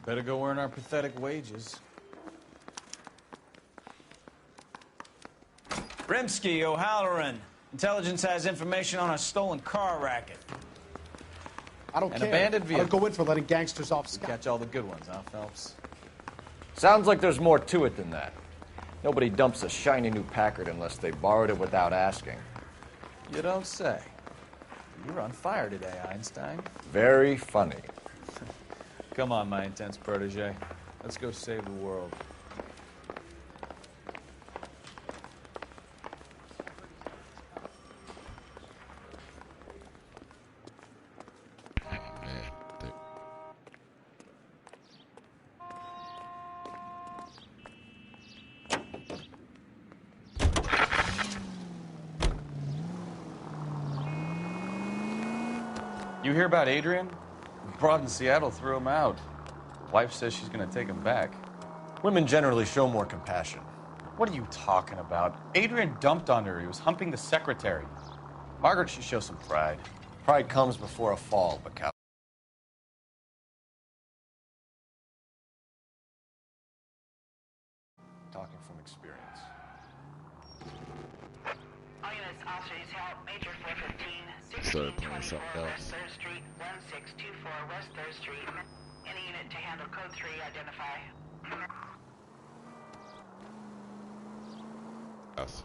Better go earn our pathetic wages. Rimsky, O'Halloran. Intelligence has information on a stolen car racket. I don't care. An abandoned vehicle. I don't go in for letting gangsters off scot. Catch all the good ones, huh, Phelps? Sounds like there's more to it than that. Nobody dumps a shiny new Packard unless they borrowed it without asking. You don't say. You're on fire today, Einstein. Very funny. Come on, my intense protege. Let's go save the world. You hear about Adrian? Broad in Seattle threw him out. Wife says she's gonna take him back. Women generally show more compassion. What are you talking about? Adrian dumped on her. He was humping the secretary. Margaret should show some pride. Pride comes before a fall, but talking from experience. All units, officers, help. Major 415, Started playing 1624 something else. West 3rd Street, 1624 West 3rd Street. Any unit to handle code 3, identify. Yes.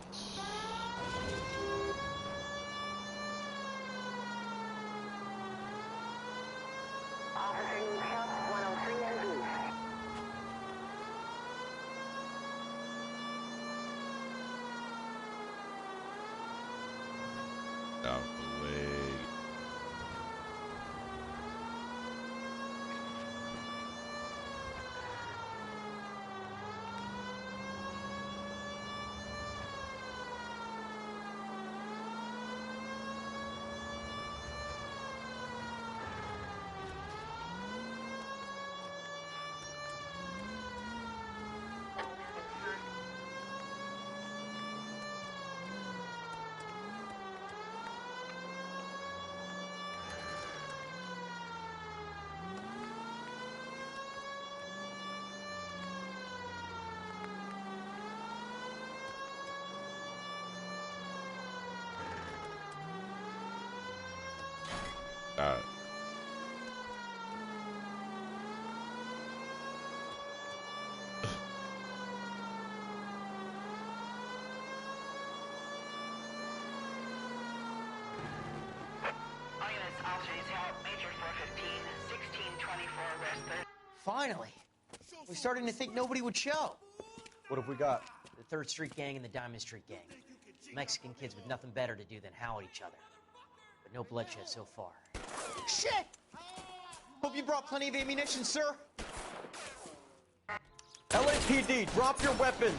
Officer needs help, 103 and Booth. Out the way. Alright. All units, officers, help. Major 415, 1624 West 3rd. Finally. We're starting to think nobody would show. What have we got? The 3rd Street Gang and the Diamond Street Gang. Mexican kids with nothing better to do than howl at each other. But no bloodshed so far. Shit! Hope you brought plenty of ammunition, sir. LAPD, drop your weapons!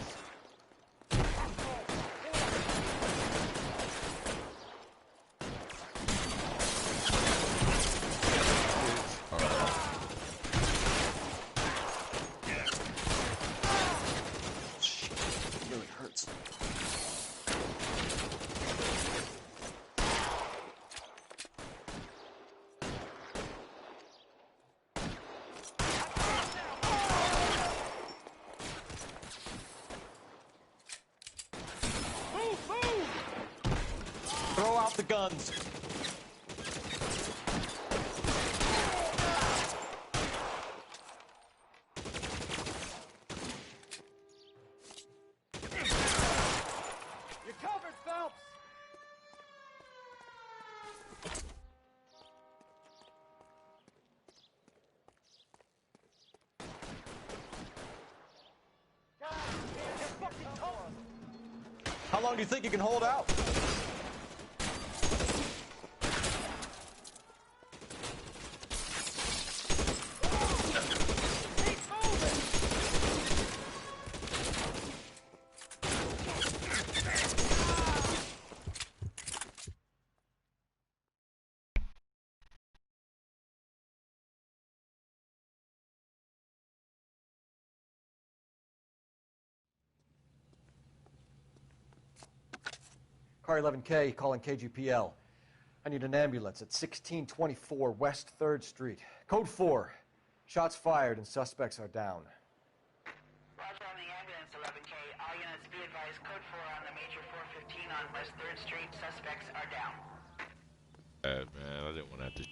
It really hurts. Throw out the guns. You're covered, Phelps! How long do you think you can hold out? Car 11K calling KGPL. I need an ambulance at 1624 West 3rd Street. Code 4. Shots fired and suspects are down. Roger on the ambulance, 11K. All units be advised, code 4 on the major 415 on West 3rd Street. Suspects are down. Man, I didn't want to have to.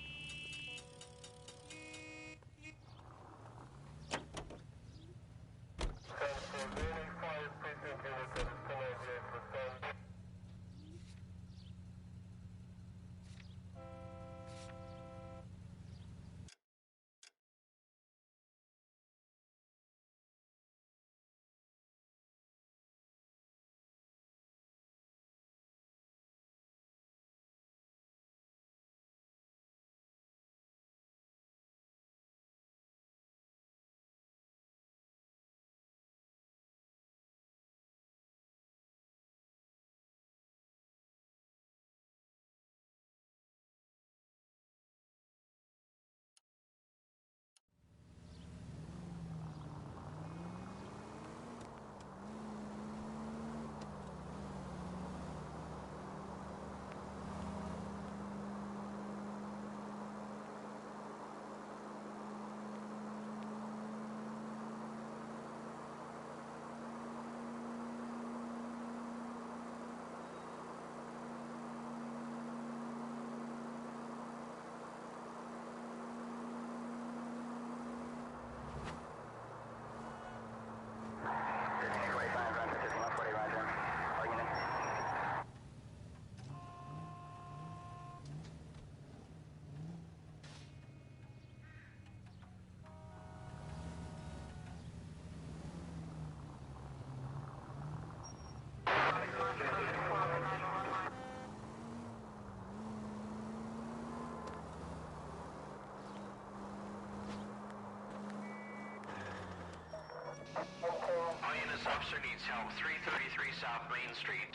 All units, officer needs help. 333 South Main Street.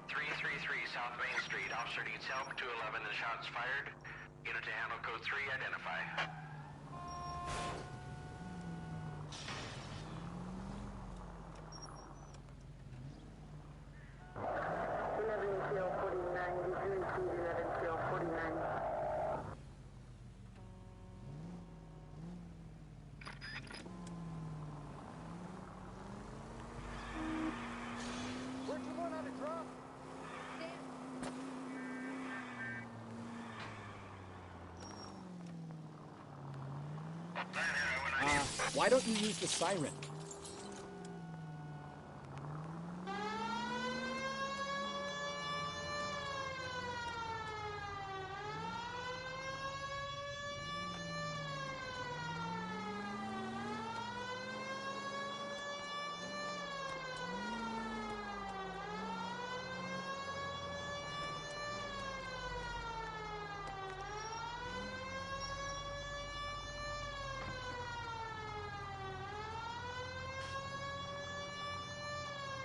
333 South Main Street. Officer needs help. 211 and shots fired. Unit to handle code 3, identify. Where'd you learn how to drive? Why don't you use the siren?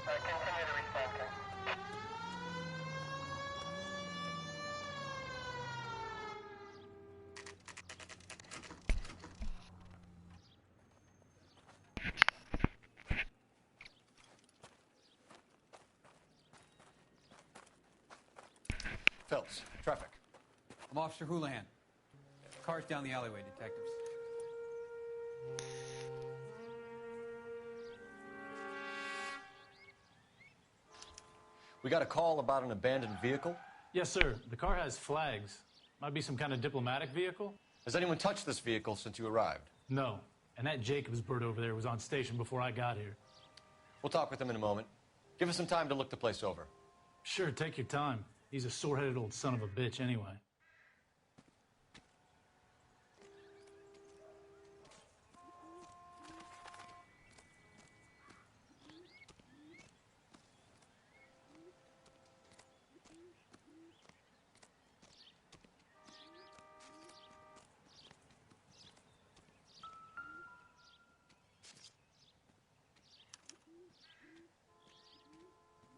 Continue to respond, sir. Phelps, traffic. I'm Officer Houlihan. Car's down the alleyway, detectives. We got a call about an abandoned vehicle. Yes, sir. The car has flags. Might be some kind of diplomatic vehicle? Has anyone touched this vehicle since you arrived? No. And that Jacobs bird over there was on station before I got here. We'll talk with him in a moment. Give us some time to look the place over. Sure, take your time. He's a sore-headed old son of a bitch anyway.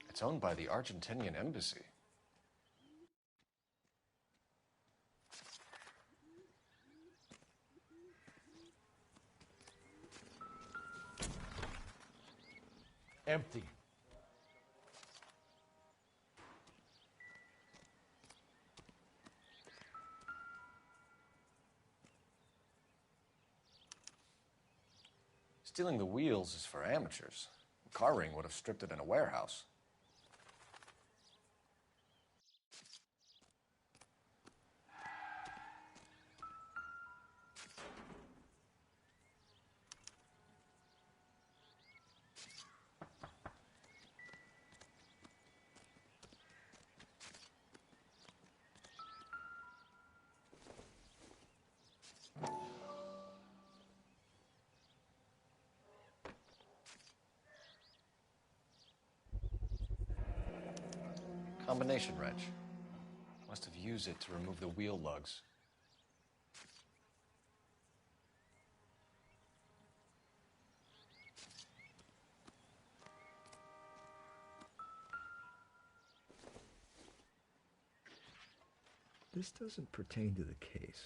It's owned by the Argentinian embassy. Empty. Stealing the wheels is for amateurs. A car ring would have stripped it in a warehouse. Combination wrench. Must have used it to remove the wheel lugs. This doesn't pertain to the case.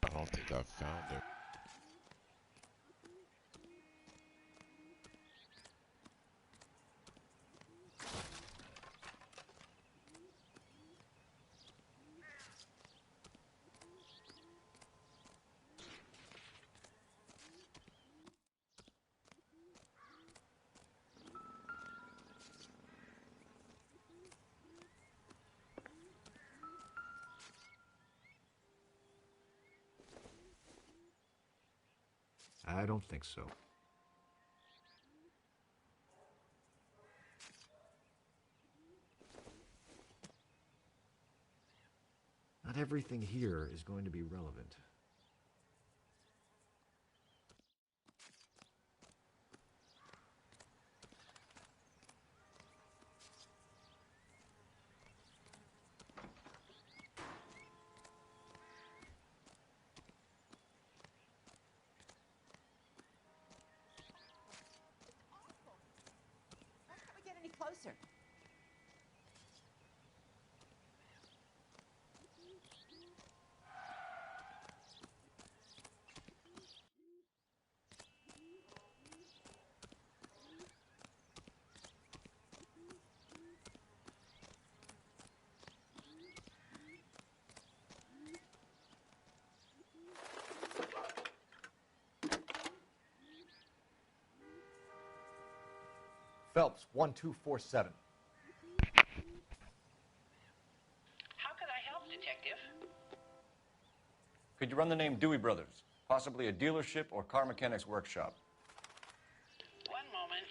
I don't think I found it. I don't think so. Not everything here is going to be relevant. Why can't we get any closer? Phelps, 1247. How could I help, Detective? Could you run the name Dewey Brothers? Possibly a dealership or car mechanic's workshop. One moment.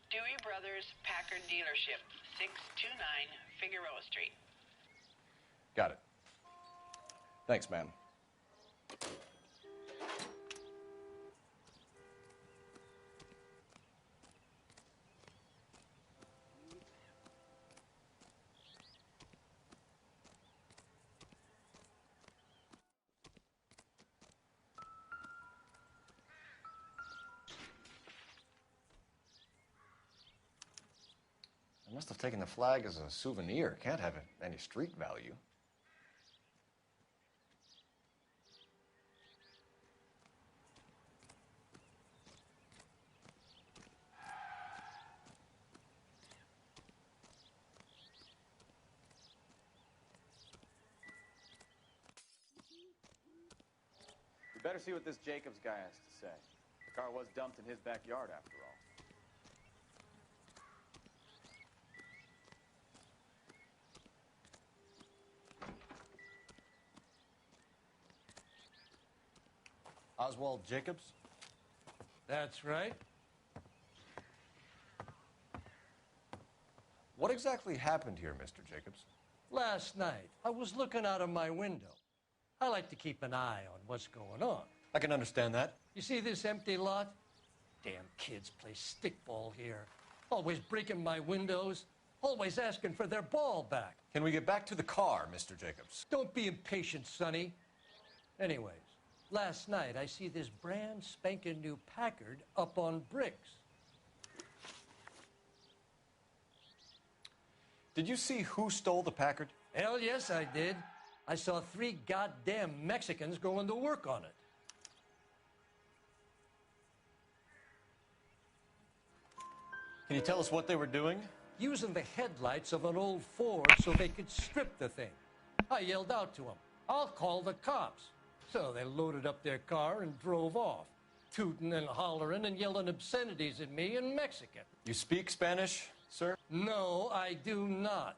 Dewey Brothers Packard Dealership, 629 Figueroa Street. Got it. Thanks, ma'am. I must have taken the flag as a souvenir. Can't have any street value. We better see what this Jacobs guy has to say. The car was dumped in his backyard, after all. Oswald Jacobs? That's right. What exactly happened here, Mr. Jacobs? Last night, I was looking out of my window. I like to keep an eye on what's going on. I can understand that. You see this empty lot? Damn kids play stickball here. Always breaking my windows. Always asking for their ball back. Can we get back to the car, Mr. Jacobs? Don't be impatient, Sonny. Anyways, last night I see this brand spanking new Packard up on bricks. Did you see who stole the Packard? Hell yes, I did. I saw 3 goddamn Mexicans going to work on it. Can you tell us what they were doing? Using the headlights of an old Ford so they could strip the thing. I yelled out to them, "I'll call the cops." So they loaded up their car and drove off, tooting and hollering and yelling obscenities at me in Mexican. You speak Spanish, sir? No, I do not.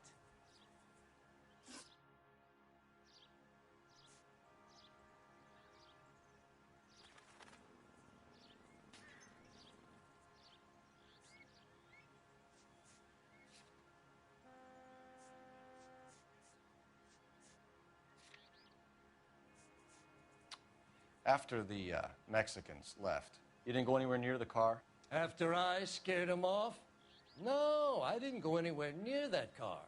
After the Mexicans left, you didn't go anywhere near the car? After I scared them off? No, I didn't go anywhere near that car.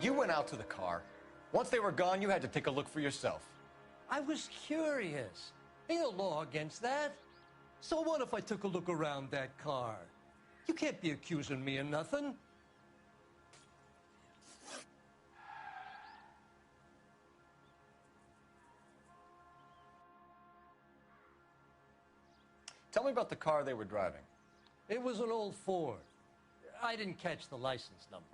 You went out to the car. Once they were gone, you had to take a look for yourself. I was curious. Ain't no law against that. So what if I took a look around that car? You can't be accusing me of nothing. Tell me about the car they were driving. It was an old Ford. I didn't catch the license number.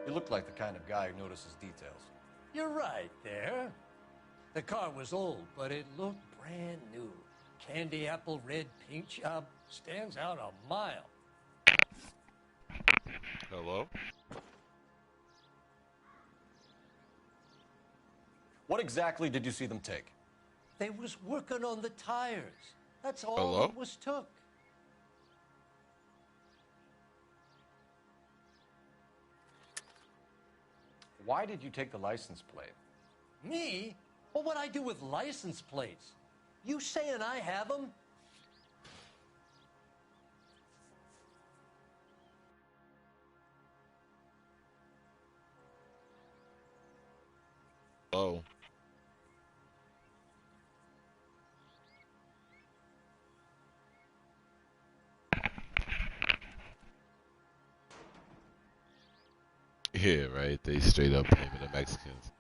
You look like the kind of guy who notices details. You're right there. The car was old, but it looked brand new. Candy apple red paint job stands out a mile. Hello? What exactly did you see them take? They was working on the tires. That's all Hello? it was took. Why did you take the license plate? Me? Well, what'd I do with license plates? You saying I have them? Oh. Yeah, right. They straight up blaming the Mexicans.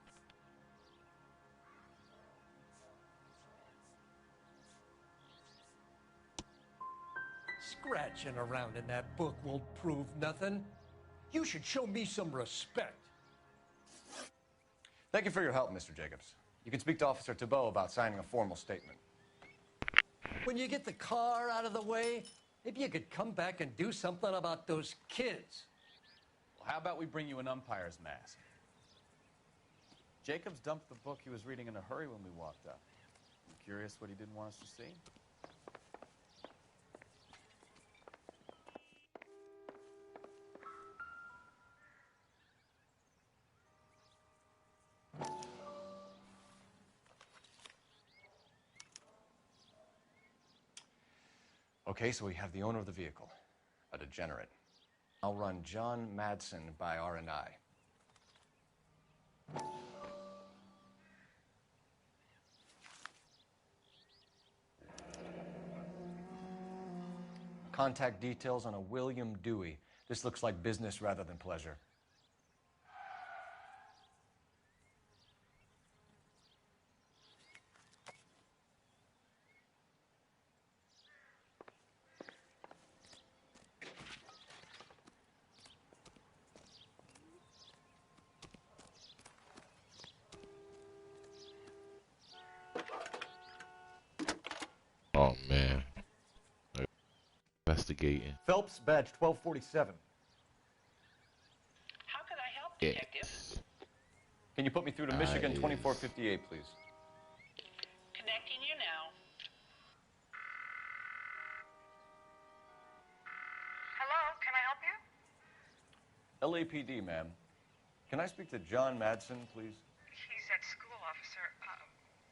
Scratching around in that book won't prove nothing. You should show me some respect. Thank you for your help, Mr. Jacobs. You can speak to Officer Thibault about signing a formal statement. When you get the car out of the way, maybe you could come back and do something about those kids. Well, how about we bring you an umpire's mask? Jacobs dumped the book he was reading in a hurry when we walked up. I'm curious what he didn't want us to see. Okay, so we have the owner of the vehicle, a degenerate. I'll run John Madsen by R&I. Contact details on a William Dewey. This looks like business rather than pleasure. Oh man. Investigating. Phelps, badge 1247. How can I help, Yes. Detective? Can you put me through to Michigan Nice. 2458, please? Connecting you now. Hello, can I help you? LAPD, ma'am. Can I speak to John Madsen, please? He's at school, officer.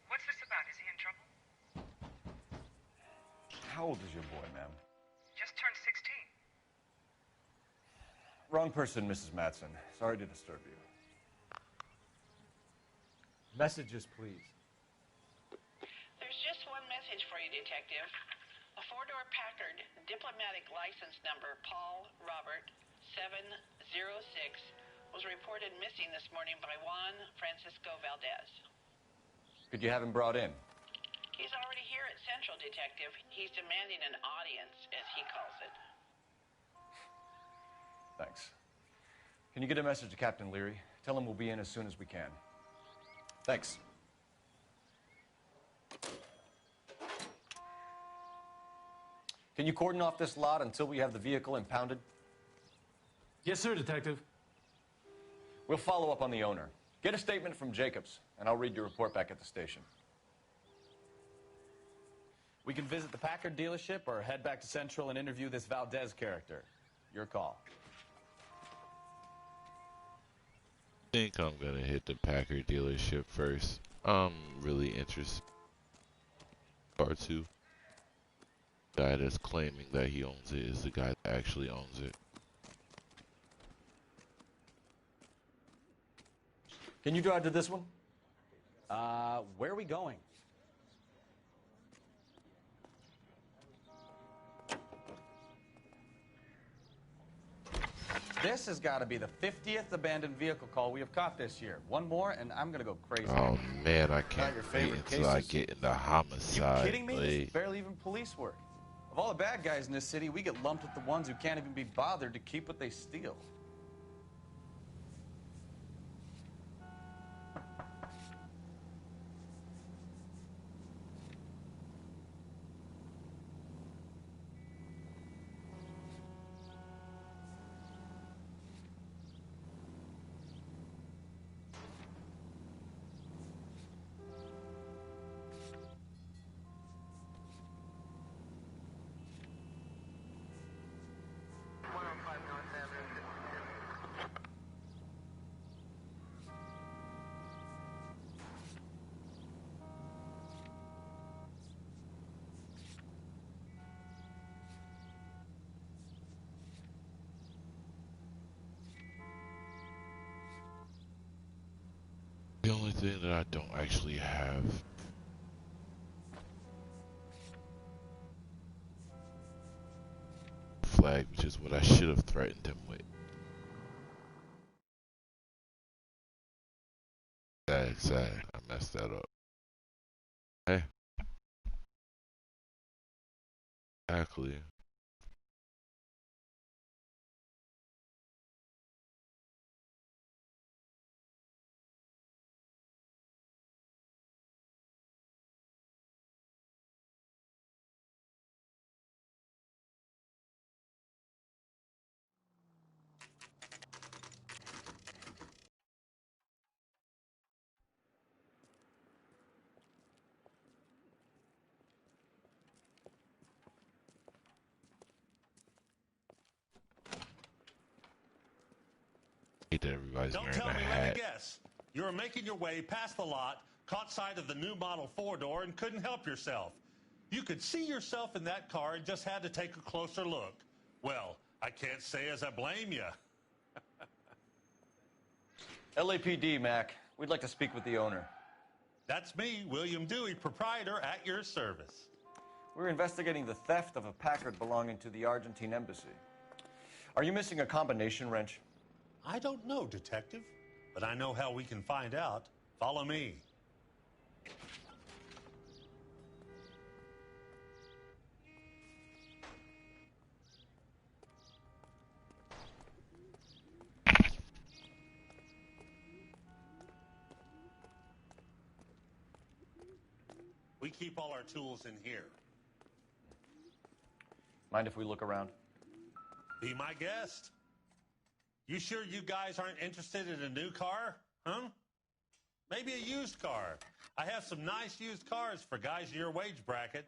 What's this about? Is he in trouble? How old is your boy, ma'am? Just turned 16. Wrong person, Mrs. Matson. Sorry to disturb you. Messages, please. There's just one message for you, Detective. A four-door Packard, diplomatic license number Paul Robert 706, was reported missing this morning by Juan Francisco Valdez. Could you have him brought in? He's already here at Central, Detective. He's demanding an audience, as he calls it. Thanks. Can you get a message to Captain Leary? Tell him we'll be in as soon as we can. Thanks. Can you cordon off this lot until we have the vehicle impounded? Yes, sir, Detective. We'll follow up on the owner. Get a statement from Jacobs, and I'll read your report back at the station. We can visit the Packard dealership or head back to Central and interview this Valdez character. Your call. I think I'm gonna hit the Packard dealership first. I'm really interested. Part 2. Guy that's claiming that he owns it is the guy that actually owns it. Can you drive to this one? Where are we going? This has got to be the 50th abandoned vehicle call we have caught this year. One more, and I'm going to go crazy. Oh man, I can't your wait favorite until I cases? get into homicide. You kidding me? This Blade. is barely even police work. Of all the bad guys in this city, we get lumped with the ones who can't even be bothered to keep what they steal. The only thing that I don't actually have flag, which is what I should have threatened him with. Sad. I messed that up. Hey. Exactly. Hate that everybody's Don't wearing tell a me, hat. let me guess. You were making your way past the lot, caught sight of the new model four-door, and couldn't help yourself. You could see yourself in that car and just had to take a closer look. Well, I can't say as I blame you. LAPD, Mac. We'd like to speak with the owner. That's me, William Dewey, proprietor, at your service. We're investigating the theft of a Packard belonging to the Argentine embassy. Are you missing a combination wrench? I don't know, Detective, but I know how we can find out. Follow me. We keep all our tools in here. Mind if we look around? Be my guest. You sure you guys aren't interested in a new car? Huh? Maybe a used car. I have some nice used cars for guys in your wage bracket.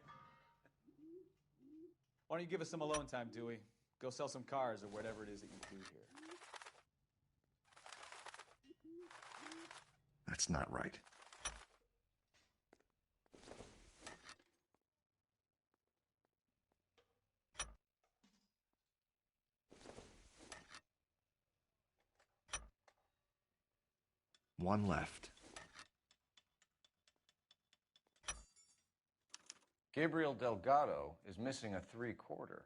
Why don't you give us some alone time, Dewey? Go sell some cars or whatever it is that you do here. That's not right. one left. Gabriel Delgado is missing a 3/4.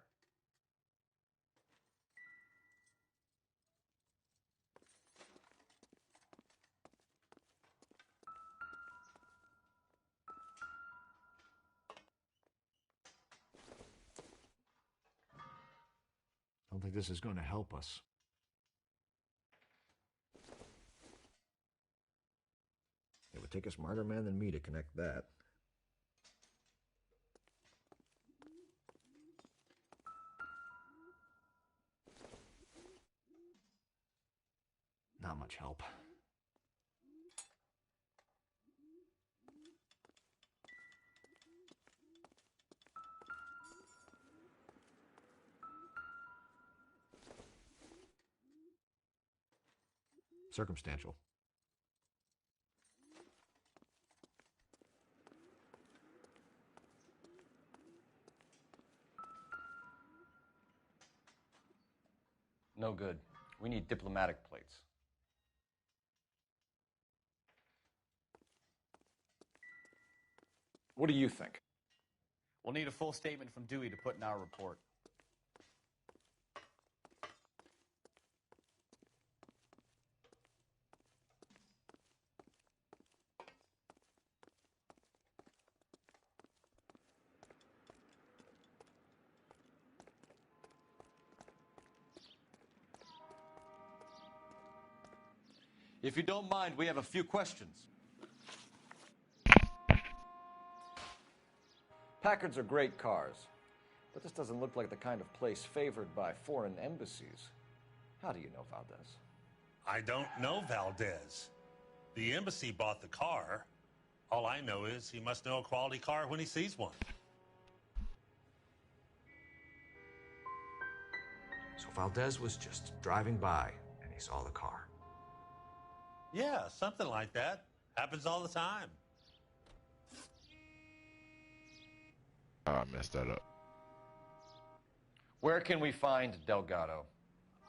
I don't think this is going to help us. It would take a smarter man than me to connect that. Not much help. Circumstantial. No good. We need diplomatic plates. What do you think? We'll need a full statement from Dewey to put in our report. If you don't mind, we have a few questions. Packards are great cars, but this doesn't look like the kind of place favored by foreign embassies. How do you know Valdez? I don't know Valdez. The embassy bought the car. All I know is he must know a quality car when he sees one. So Valdez was just driving by and he saw the car. Yeah, something like that. Happens all the time. Oh, I messed that up. Where can we find Delgado?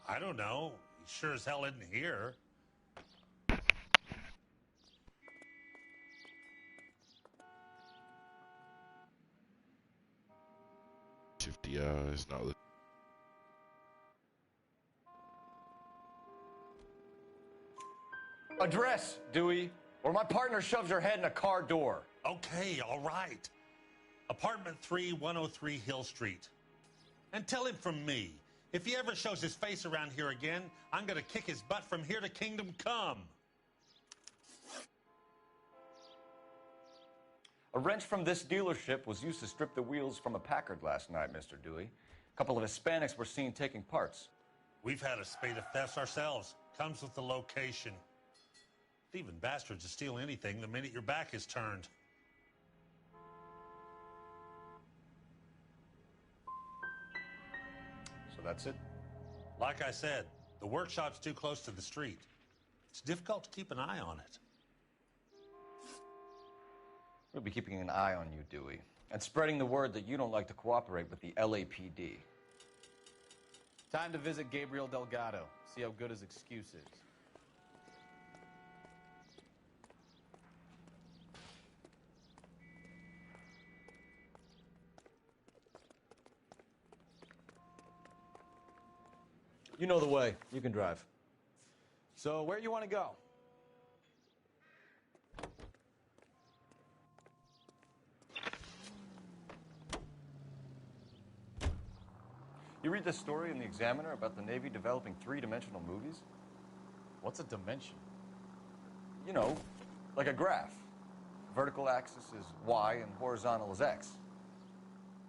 I don't know. He sure as hell isn't here. Shifty eyes, not looking. Address, Dewey, or my partner shoves her head in a car door. Okay, all right. Apartment 3, 103 Hill Street. And tell him from me, if he ever shows his face around here again, I'm gonna kick his butt from here to Kingdom Come. A wrench from this dealership was used to strip the wheels from a Packard last night, Mr. Dewey. A couple of Hispanics were seen taking parts. We've had a spate of thefts ourselves. Comes with the location. Thieving bastards to steal anything the minute your back is turned. So that's it? Like I said, the workshop's too close to the street. It's difficult to keep an eye on it. We'll be keeping an eye on you, Dewey, and spreading the word that you don't like to cooperate with the LAPD. Time to visit Gabriel Delgado, see how good his excuse is. You know the way. You can drive. So, where you want to go? You read this story in the Examiner about the Navy developing three-dimensional movies? What's a dimension? You know, like a graph. Vertical axis is Y and horizontal is X.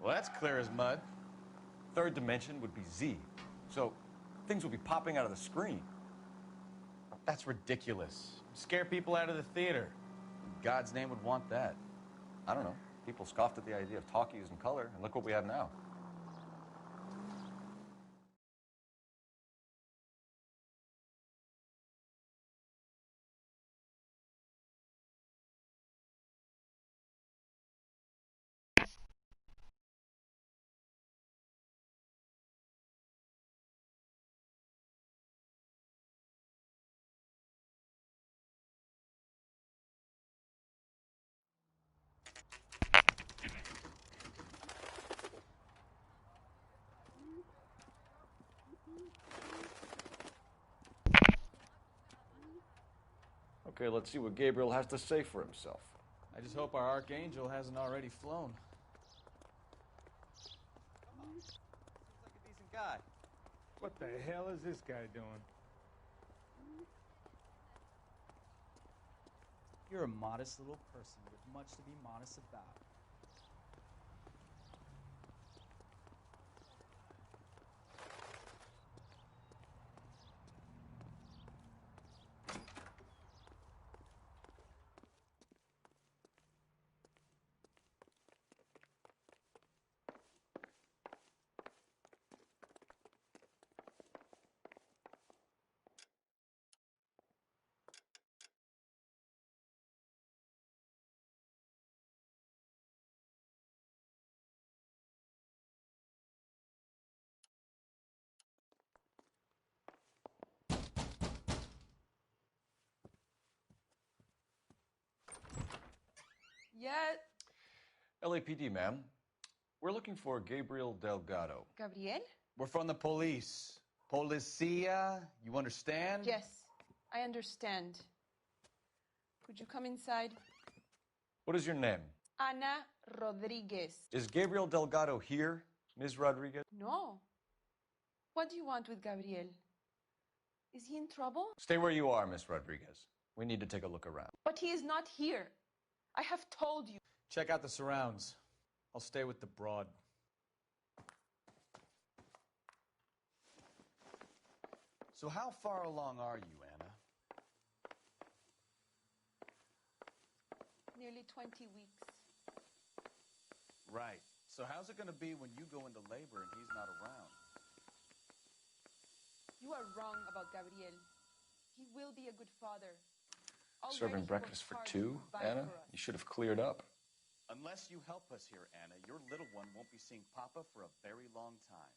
Well, that's clear as mud. Third dimension would be Z. So things would be popping out of the screen. That's ridiculous. Scare people out of the theater. In God's name would want that. I don't know. People scoffed at the idea of talkies in color, and look what we have now. Okay, let's see what Gabriel has to say for himself. I just hope our Archangel hasn't already flown. Seems like a decent guy. What the hell is this guy doing? You're a modest little person with much to be modest about. Yeah. LAPD, ma'am. We're looking for Gabriel Delgado. Gabriel? We're from the police. Policia, you understand? Yes, I understand. Could you come inside? What is your name? Ana Rodriguez. Is Gabriel Delgado here, Ms. Rodriguez? No. What do you want with Gabriel? Is he in trouble? Stay where you are, Ms. Rodriguez. We need to take a look around. But he is not here. I have told you. Check out the surrounds. I'll stay with the broad. So how far along are you, Anna? Nearly 20 weeks. Right. So how's it going to be when you go into labor and he's not around? You are wrong about Gabriel. He will be a good father. Already Serving he breakfast worked for hard to two, provide Anna? for us. You should have cleared up. Unless you help us here, Anna, your little one won't be seeing Papa for a very long time.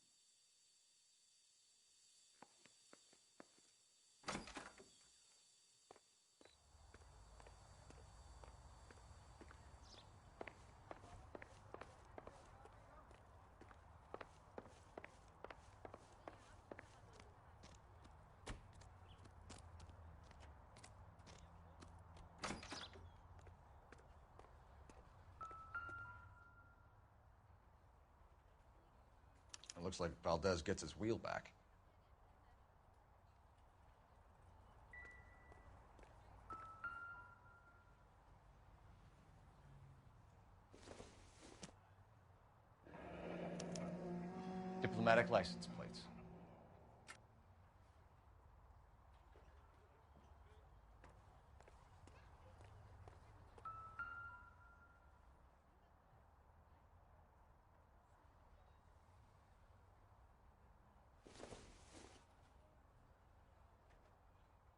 It looks like Valdez gets his wheel back. Diplomatic license plates.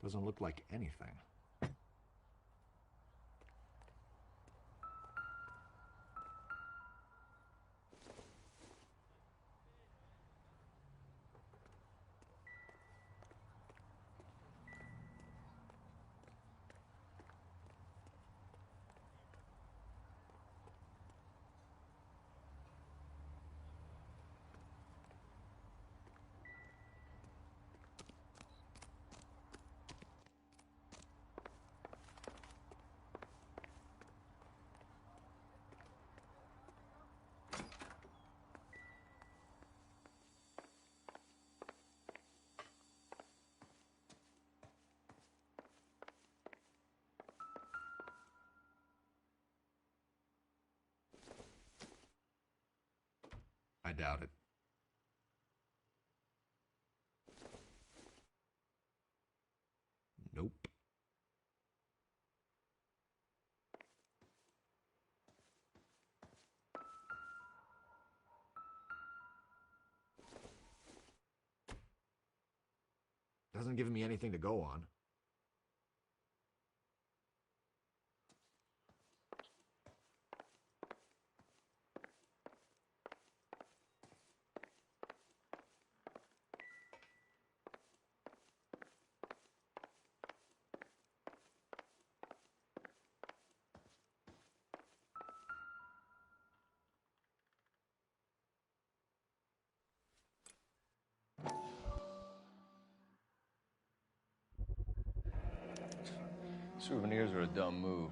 Doesn't look like anything. I doubt it. Nope. Doesn't give me anything to go on. Souvenirs are a dumb move.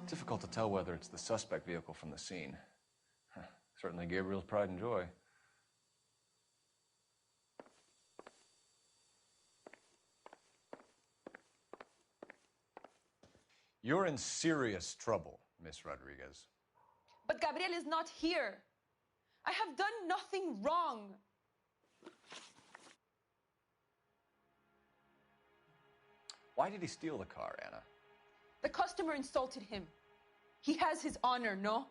Difficult to tell whether it's the suspect vehicle from the scene. Certainly Gabriel's pride and joy. You're in serious trouble, Miss Rodriguez. But Gabriel is not here. I have done nothing wrong. Why did he steal the car, Anna? The customer insulted him. He has his honor, no?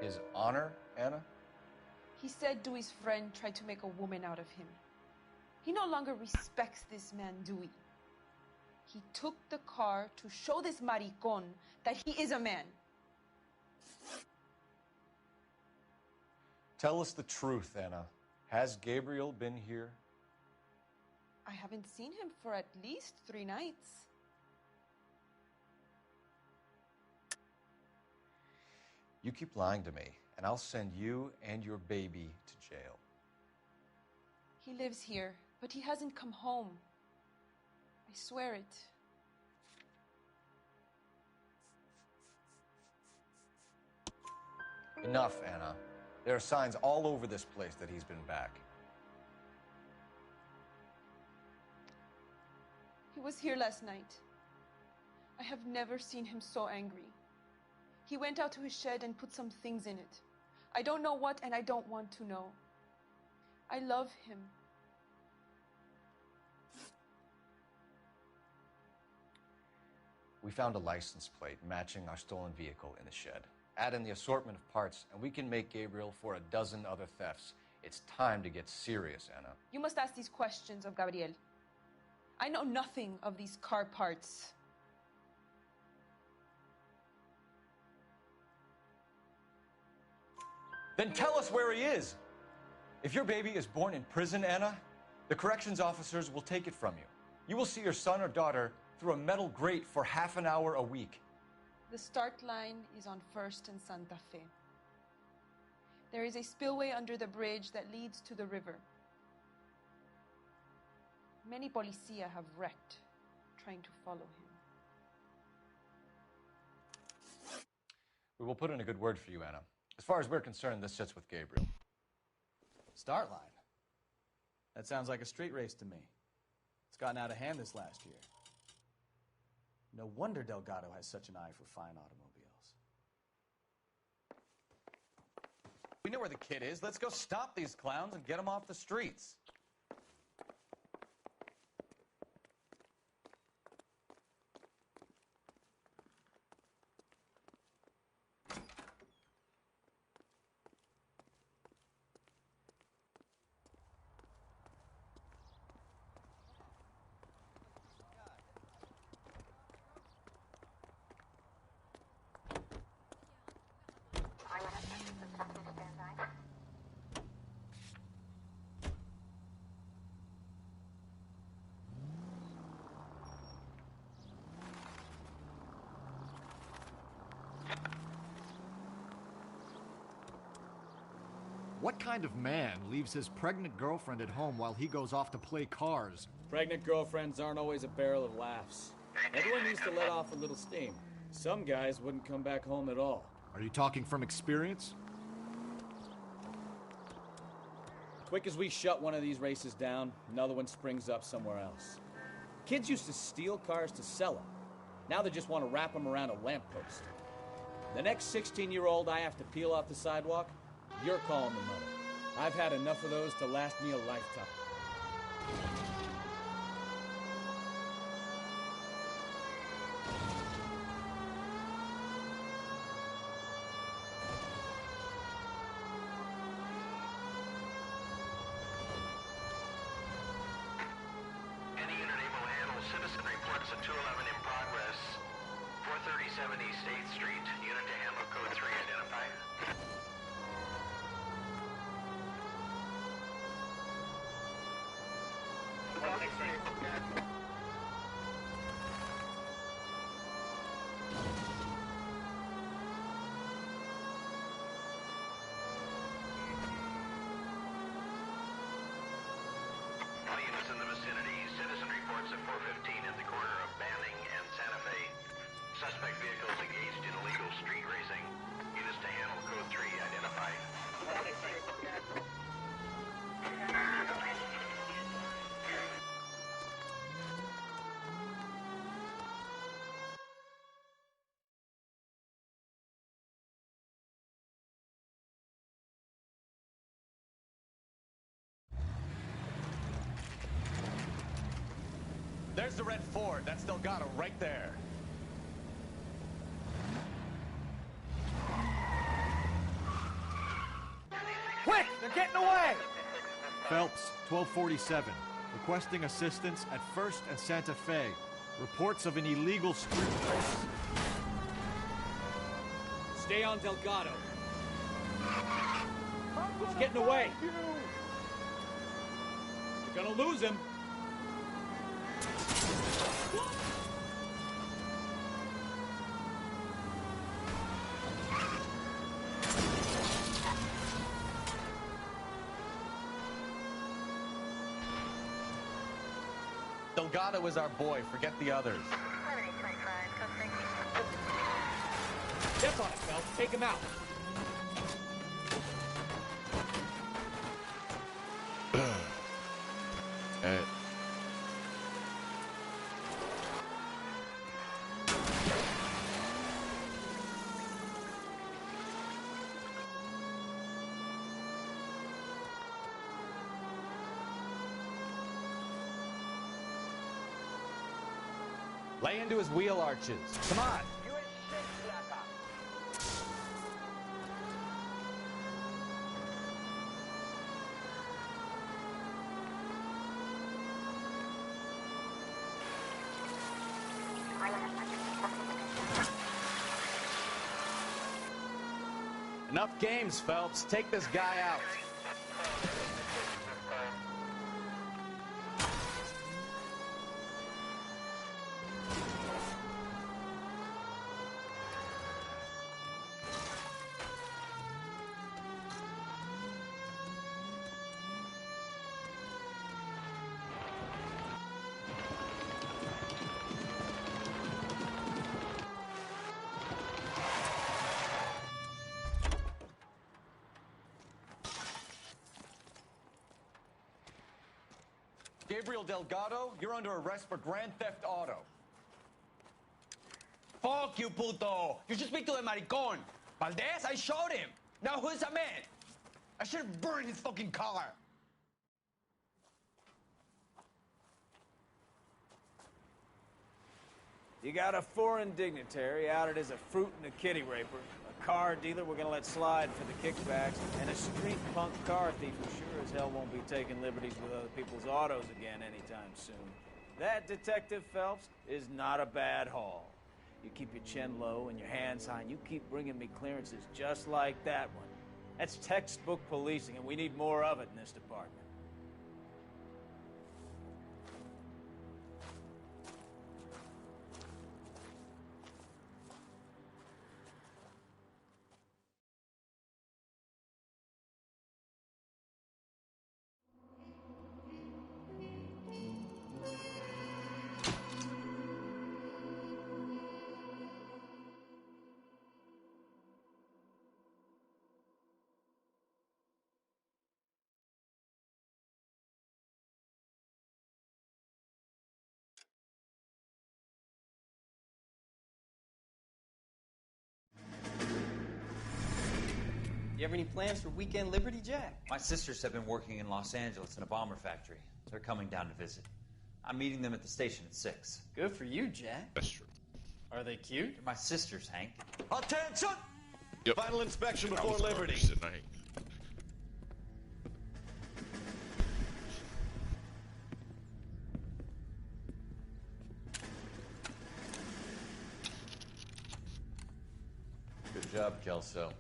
His honor, Anna? He said Dewey's friend tried to make a woman out of him. He no longer respects this man, Dewey. He took the car to show this maricón that he is a man. Tell us the truth, Anna. Has Gabriel been here? I haven't seen him for at least 3 nights. You keep lying to me, and I'll send you and your baby to jail. He lives here, but he hasn't come home. I swear it. Enough, Anna. There are signs all over this place that he's been back. He was here last night. I have never seen him so angry. He went out to his shed and put some things in it. I don't know what, and I don't want to know. I love him. We found a license plate matching our stolen vehicle in the shed. Add in the assortment of parts, and we can make Gabriel for a dozen other thefts. It's time to get serious, Anna. You must ask these questions of Gabriel. I know nothing of these car parts. Then tell us where he is. If your baby is born in prison, Anna, the corrections officers will take it from you. You will see your son or daughter through a metal grate for half an hour a week. The start line is on 1st and Santa Fe. There is a spillway under the bridge that leads to the river. Many policia have wrecked trying to follow him. We will put in a good word for you, Anna. As far as we're concerned, this sits with Gabriel. Start line. That sounds like a street race to me. It's gotten out of hand this last year. No wonder Delgado has such an eye for fine automobiles. We know where the kid is. Let's go stop these clowns and get them off the streets. What kind of man leaves his pregnant girlfriend at home while he goes off to play cars? Pregnant girlfriends aren't always a barrel of laughs. Everyone needs to let off a little steam. Some guys wouldn't come back home at all. Are you talking from experience? Quick as we shut one of these races down, another one springs up somewhere else. Kids used to steal cars to sell them. Now they just want to wrap them around a lamppost. The next 16-year-old I have to peel off the sidewalk, you're calling the mother. I've had enough of those to last me a lifetime. 8th Street. Unit to handle code 3 identified. All units in the vicinity. Citizen reports at 415 at the corner of Banning and Santa Fe. Suspect vehicles engaged in illegal street racing. Units to handle code 3 identified. There's the red Ford. That's Delgado right there. Quick! They're getting away! Phelps, 1247. Requesting assistance at 1st and Santa Fe. Reports of an illegal street race. Stay on Delgado. He's getting away. You're gonna lose him. Delgado is our boy. Forget the others. Step on it, Phelps. Take him out. Lay into his wheel arches. Come on. Enough games, Phelps. Take this guy out. Gabriel Delgado, you're under arrest for Grand Theft Auto. Fuck you, puto! You should speak to the maricón. Valdez, I shot him. Now who's the man? I should have burned his fucking car. You got a foreign dignitary outed as a fruit and a kitty raper, a car dealer we're gonna let slide for the kickbacks, and a street punk car thief who sure as hell won't be taking liberties with other people's autos again anytime soon. That, Detective Phelps, is not a bad haul. You keep your chin low and your hands high, and you keep bringing me clearances just like that one. That's textbook policing, and we need more of it in this department. You have any plans for weekend Liberty, Jack? My sisters have been working in Los Angeles in a bomber factory. They're coming down to visit. I'm meeting them at the station at 6. Good for you, Jack. That's true. Are they cute? They're my sisters, Hank. Attention! Yep. Final inspection That before was Liberty. garbage tonight. job, Kelso.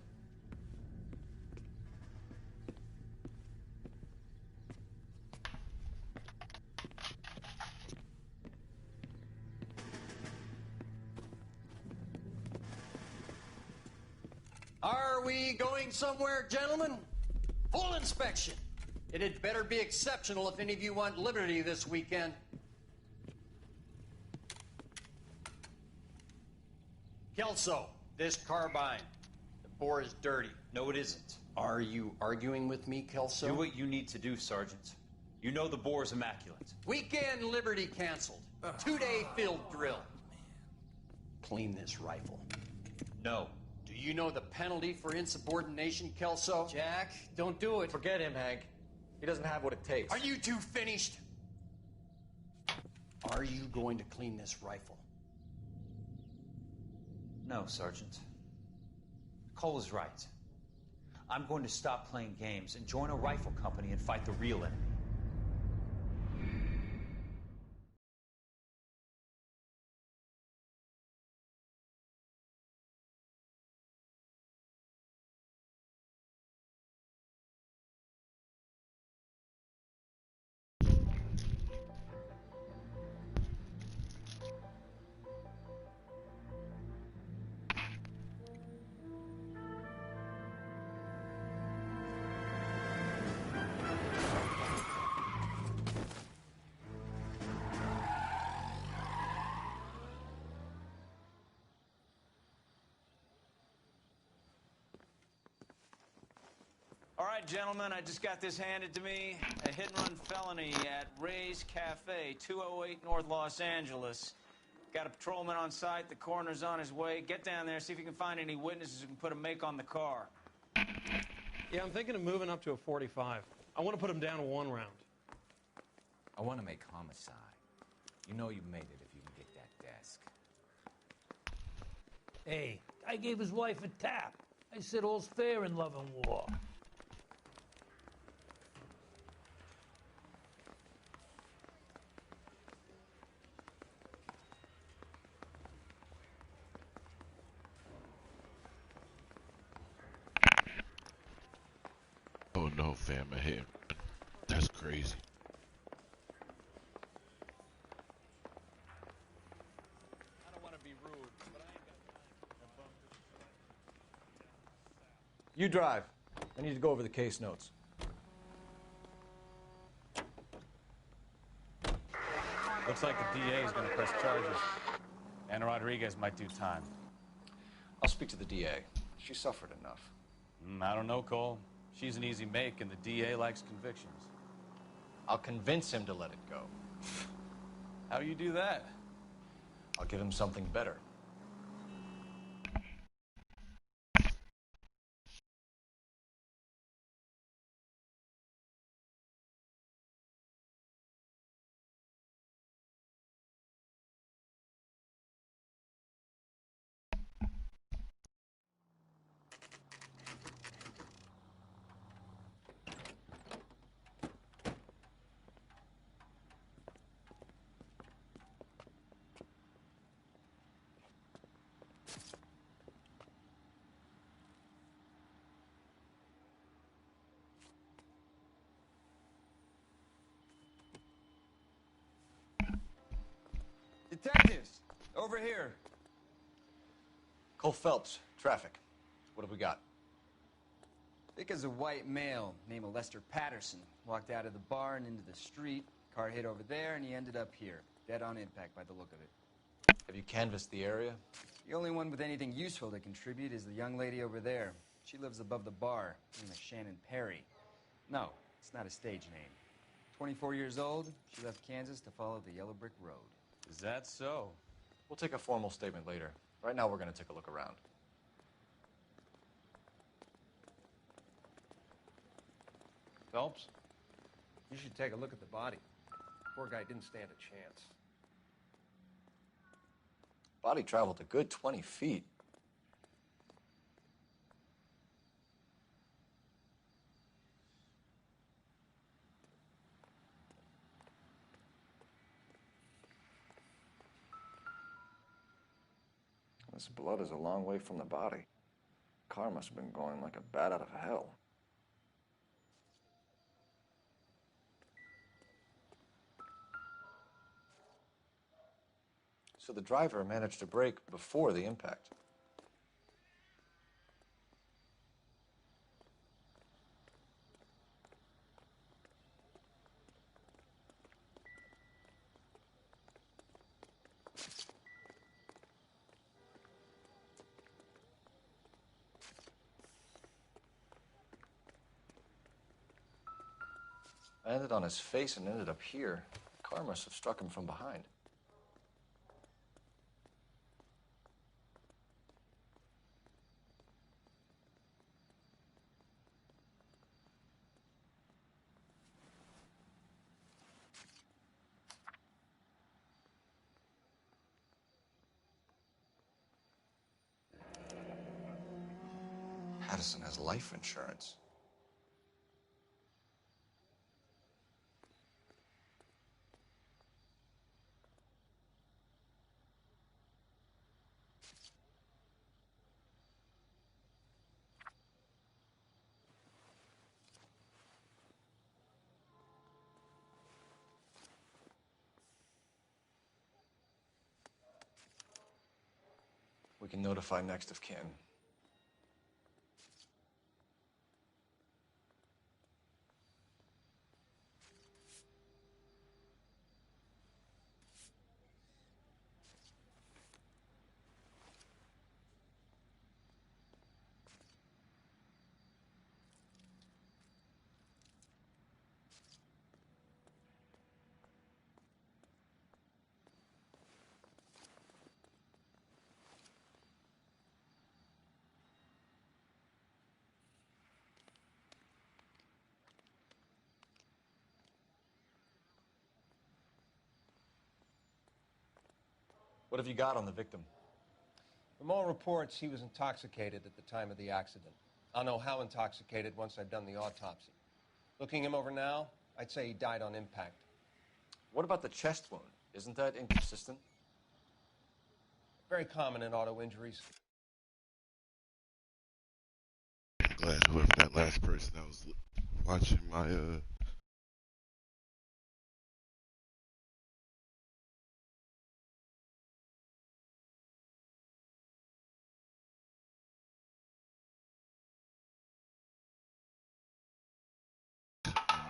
Are we going somewhere, gentlemen? Full inspection. It had better be exceptional if any of you want liberty this weekend. Kelso, this carbine. The bore is dirty. No, it isn't. Are you arguing with me, Kelso? Do what you need to do, Sergeant. You know the bore is immaculate. Weekend liberty canceled. 2-day field drill. Clean this rifle. No. Do you know the penalty for insubordination, Kelso? Jack, don't do it. Forget him, Hank. He doesn't have what it takes. Are you two finished? Are you going to clean this rifle? No, Sergeant. Cole is right. I'm going to stop playing games and join a rifle company and fight the real enemy. All right, gentlemen, I just got this handed to me. A hit-and-run felony at Ray's Cafe, 208 North Los Angeles. Got a patrolman on site. The coroner's on his way. Get down there, see if you can find any witnesses who can put a make on the car. Yeah, I'm thinking of moving up to a 45. I want to put him down to 1 round. I want to make homicide. You know you made it if you can get that desk. Hey, I gave his wife a tap. I said all's fair in love and war. Oh no, fam, I hit him. That's crazy. I don't want to be rude, but I ain't got time. You drive. I need to go over the case notes. Looks like the DA is going to press charges. Anna Rodriguez might do time. I'll speak to the DA. She suffered enough. I don't know, Cole. She's an easy make, and the DA likes convictions. I'll convince him to let it go. How you do that? I'll give him something better. Detectives, over here. Cole Phelps, traffic. What have we got? Thick as a white male named Lester Patterson walked out of the bar and into the street. Car hit over there, and he ended up here, dead on impact by the look of it. Have you canvassed the area? The only one with anything useful to contribute is the young lady over there. She lives above the bar, named Shannon Perry. No, it's not a stage name. 24 years old, she left Kansas to follow the Yellow Brick Road. Is that so? We'll take a formal statement later. Right now, we're going to take a look around. Phelps, you should take a look at the body. Poor guy didn't stand a chance. Body traveled a good 20 feet. This blood is a long way from the body. car must have been going like a bat out of hell. So the driver managed to brake before the impact. I landed on his face and ended up here. The car must have struck him from behind. Addison has life insurance. We can notify next of kin. What have you got on the victim? From all reports, he was intoxicated at the time of the accident. I'll know how intoxicated once I've done the autopsy. Looking him over now, I'd say he died on impact. What about the chest wound? Isn't that inconsistent? Very common in auto injuries. I'm glad whoever that last person that was watching my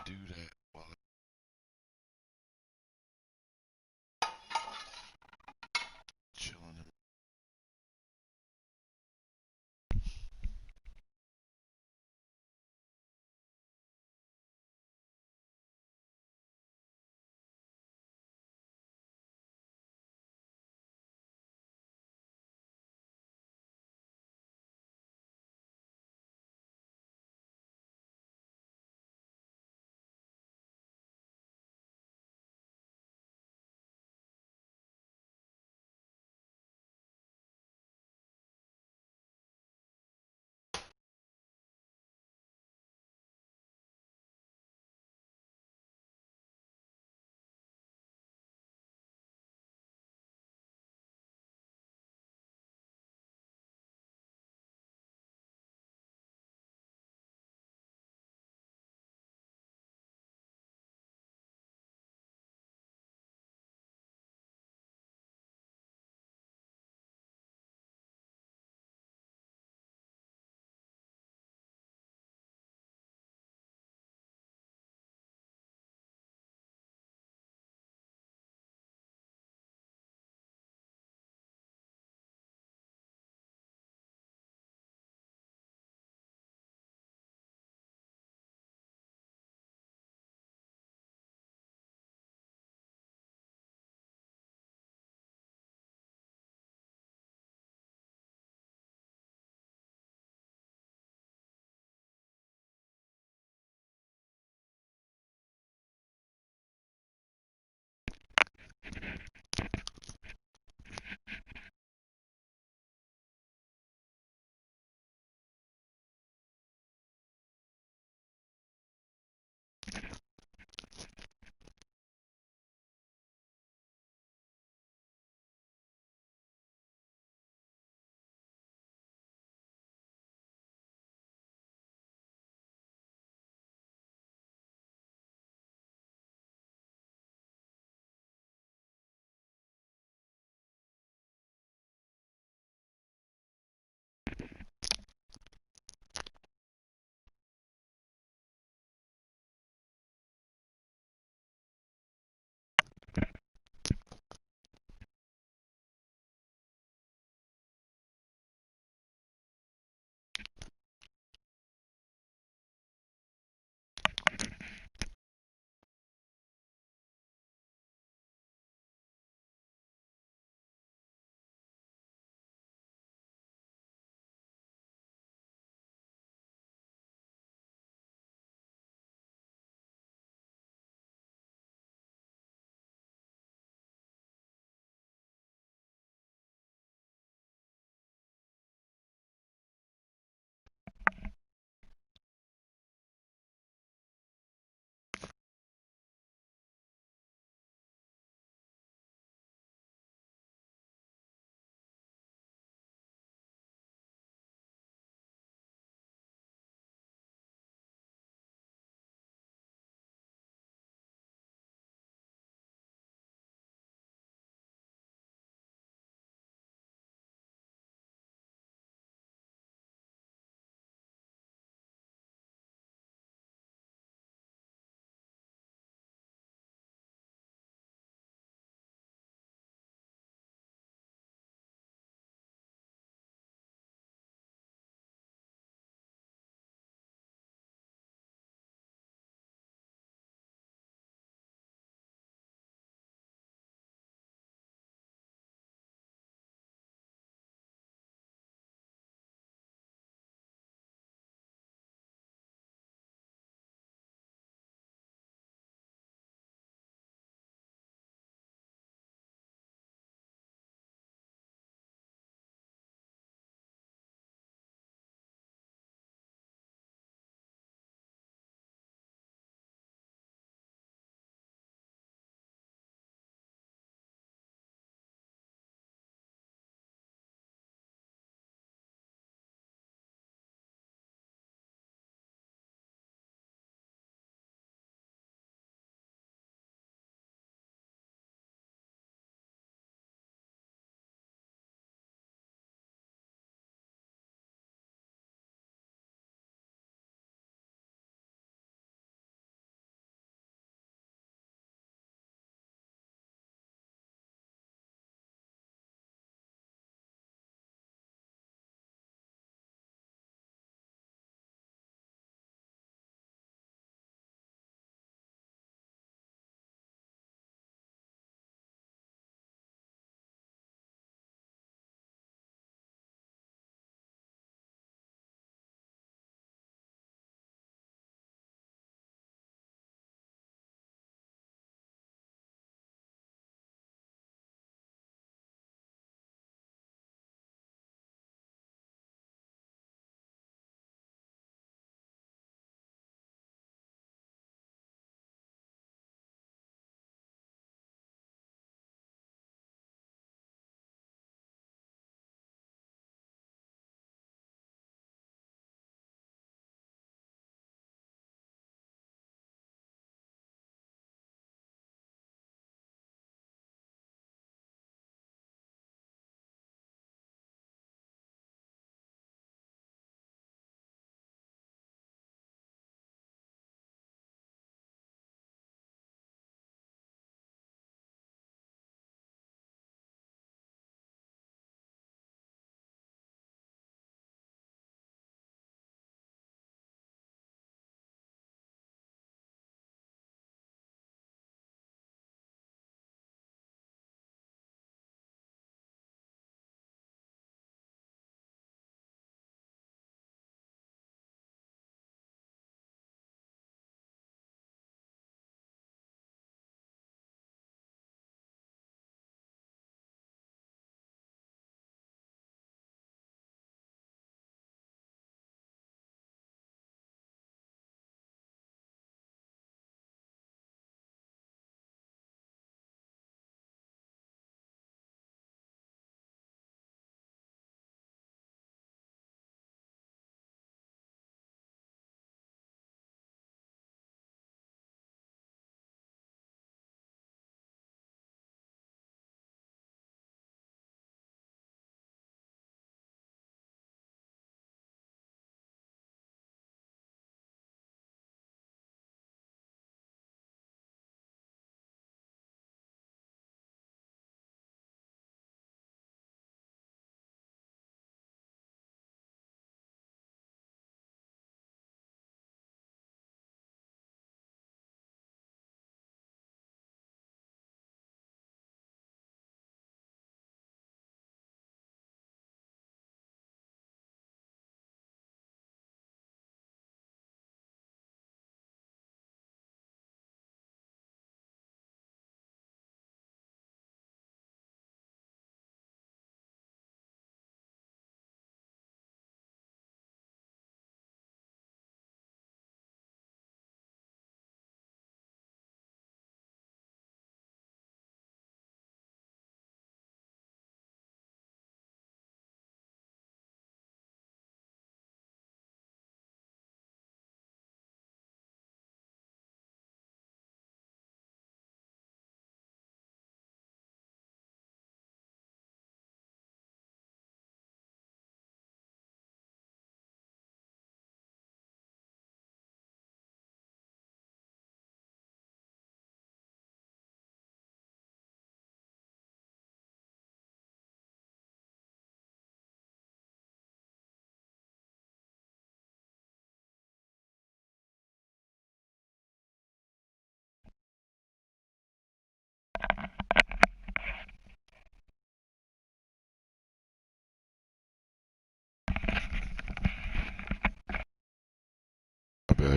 do that while chilling.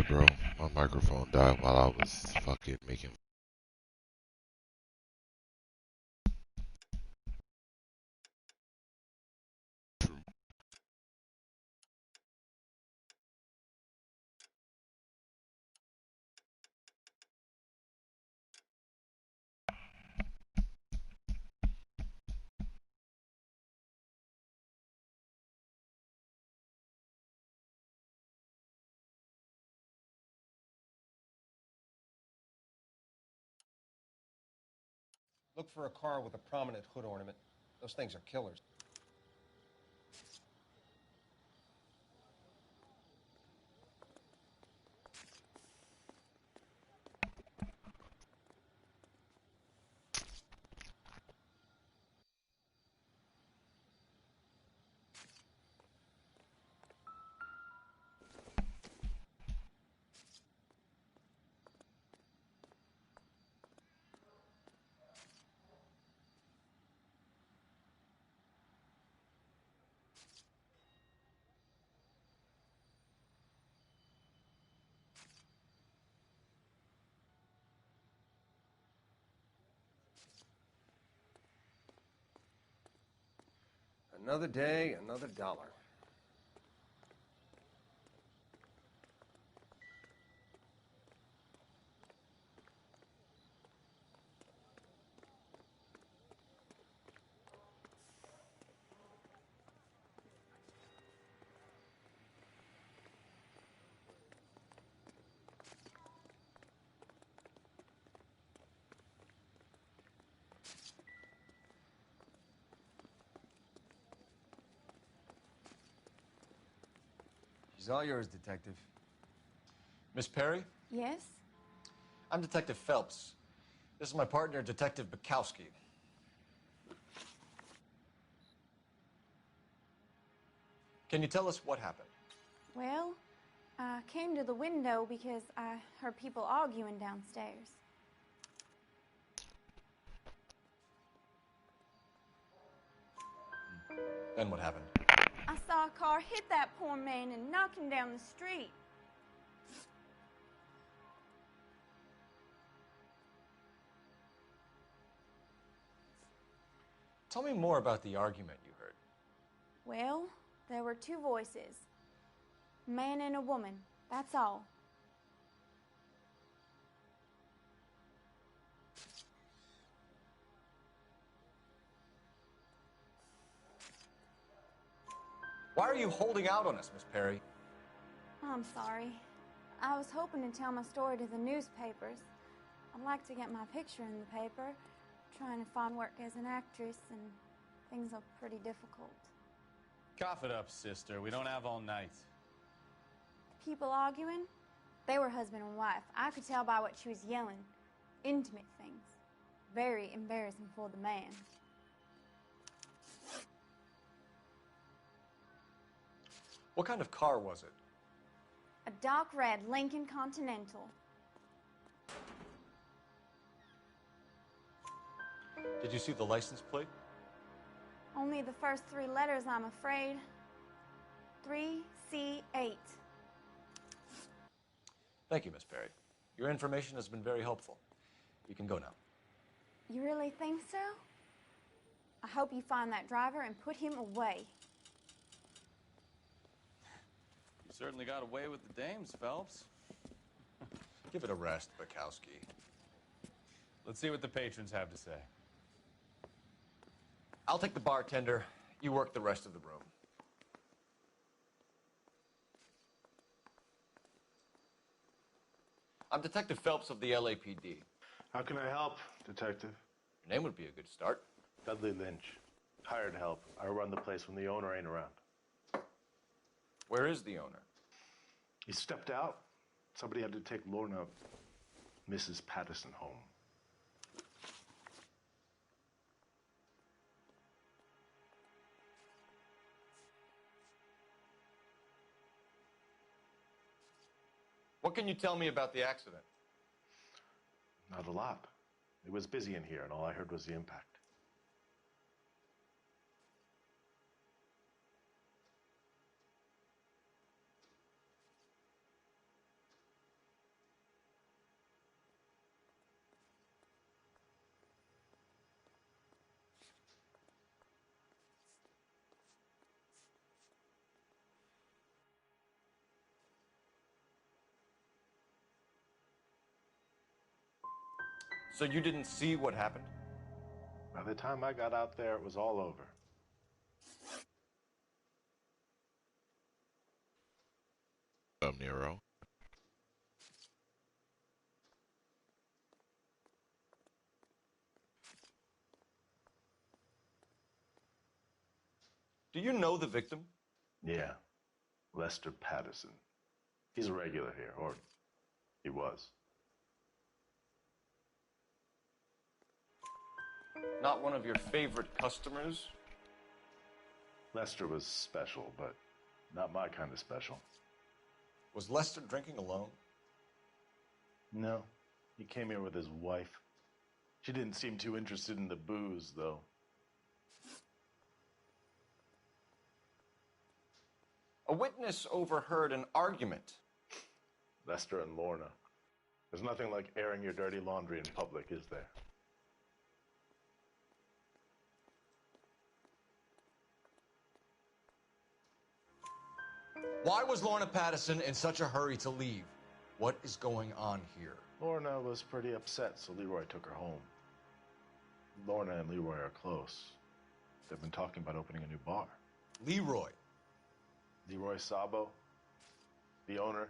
bro. My microphone died while I was fucking making. Look for a car with a prominent hood ornament. Those things are killers. Another day, another dollar. She's all yours, Detective. Miss Perry? Yes? I'm Detective Phelps. This is my partner, Detective Bukowski. Can you tell us what happened? Well, I came to the window because I heard people arguing downstairs. Then what happened? I saw a car hit that poor man and knock him down the street. Tell me more about the argument you heard. Well, there were two voices. A man and a woman, that's all. Why are you holding out on us, Miss Perry? I'm sorry. I was hoping to tell my story to the newspapers. I'd like to get my picture in the paper. Trying to find work as an actress, and things are pretty difficult. Cough it up, sister. We don't have all night. People arguing? They were husband and wife. I could tell by what she was yelling. Intimate things. Very embarrassing for the man. What kind of car was it? A dark red Lincoln Continental. Did you see the license plate? Only the first three letters, I'm afraid. 3C8. Thank you, Miss Perry. Your information has been very helpful. You can go now. You really think so? I hope you find that driver and put him away. You certainly got away with the dames, Phelps. Give it a rest, Bukowski. Let's see what the patrons have to say. I'll take the bartender. You work the rest of the room. I'm Detective Phelps of the LAPD. How can I help, Detective? Your name would be a good start. Dudley Lynch. Hired help. I run the place when the owner ain't around. Where is the owner? He stepped out. Somebody had to take Lorna, Mrs. Patterson, home. What can you tell me about the accident? Not a lot. It was busy in here, and all I heard was the impact. So you didn't see what happened? By the time I got out there, it was all over. Nero. Do you know the victim? Yeah. Lester Patterson. He's a regular here, or he was. Not one of your favorite customers? Lester was special, but not my kind of special. Was Lester drinking alone? No. He came here with his wife. She didn't seem too interested in the booze, though. A witness overheard an argument. Lester and Lorna. There's nothing like airing your dirty laundry in public, is there? Why was Lorna Patterson in such a hurry to leave? What is going on here? Lorna was pretty upset, so Leroy took her home. Lorna and Leroy are close. They've been talking about opening a new bar. Leroy? Leroy Sabo, the owner.